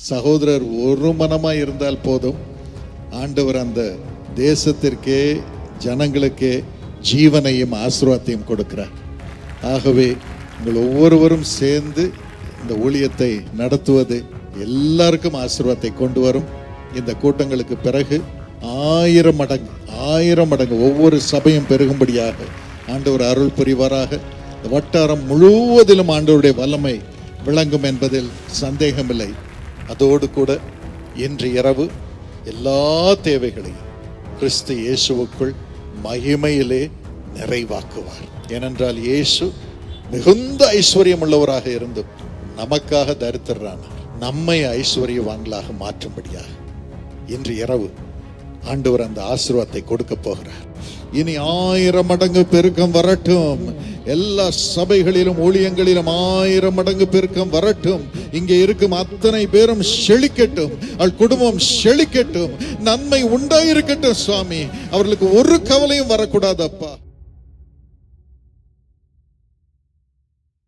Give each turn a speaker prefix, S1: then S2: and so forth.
S1: சகோதரர் ஒரு மனமாய் இருந்தால் போதும், ஆண்டவர் அந்த தேசத்திற்கே ஜனங்களுக்கே ஜீவனையும் ஆசீர்வாதத்தையும் கொடுக்கிறார். ஆகவே உங்கள் ஒவ்வொருவரும் சேர்ந்து இந்த ஊழியத்தை நடத்துவது எல்லாருக்கும் ஆசீர்வாதத்தை கொண்டு வரும். இந்த கூட்டங்களுக்கு பிறகு 1000 மடங்கு ஒவ்வொரு சபையும் பெருகும்படியாக ஆண்டவர் அருள் புரிவாராக. இந்த வட்டாரம் முழுவதிலும் ஆண்டவருடைய வல்லமை விளங்கும் என்பதில் சந்தேகமில்லை. அதோடு கூட இன்று இரவு எல்லா தேவைகளையும் கிறிஸ்து இயேசுவுக்குள் மகிமையிலே நிறைவாக்குவார். ஏனென்றால் இயேசு மிகுந்த ஐஸ்வர்யம் உள்ளவராக இருந்தும் நமக்காக தரித்திரரான நம்மை ஐஸ்வர்யவான்களாக மாற்றும்படியாக இன்று இரவு ஆண்டவர் அந்த ஆசீர்வாதத்தை கொடுக்க போகிறார். இனி 1000 மடங்கு பெருக்கம் வரட்டும். எல்லா சபைகளிலும் ஊழியங்களிலும் 1000 மடங்கு பெருக்கம் வரட்டும். இங்கே இருக்கும் அத்தனை பேரும் செழிக்கட்டும், அவள் குடும்பம் செழிக்கட்டும், நன்மை உண்டாயிருக்கட்டும் சுவாமி. அவர்களுக்கு ஒரு கவலையும் வரக்கூடாதப்பா.